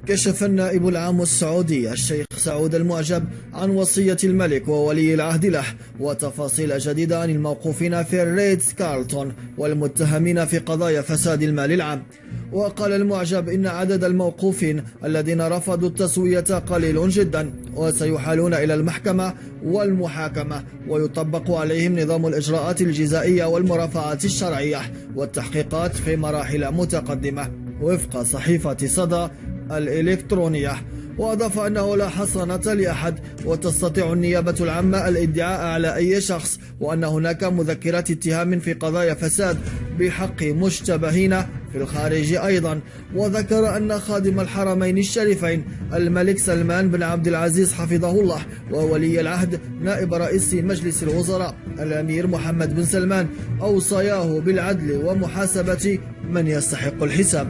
كشف النائب العام السعودي الشيخ سعود المعجب عن وصية الملك وولي العهد له وتفاصيل جديدة عن الموقوفين في الريتز كارلتون والمتهمين في قضايا فساد المال العام. وقال المعجب إن عدد الموقوفين الذين رفضوا التسوية قليل جدا، وسيحالون إلى المحكمة والمحاكمة، ويطبق عليهم نظام الإجراءات الجزائية والمرافعات الشرعية والتحقيقات في مراحل متقدمة وفق صحيفة صدى الإلكترونية. وأضاف أنه لا حصانة لأحد، وتستطيع النيابة العامة الادعاء على أي شخص، وأن هناك مذكرات اتهام في قضايا فساد بحق مشتبهين في الخارج أيضا. وذكر أن خادم الحرمين الشريفين الملك سلمان بن عبد العزيز حفظه الله وولي العهد نائب رئيس مجلس الوزراء الأمير محمد بن سلمان أوصياه بالعدل ومحاسبة من يستحق الحساب.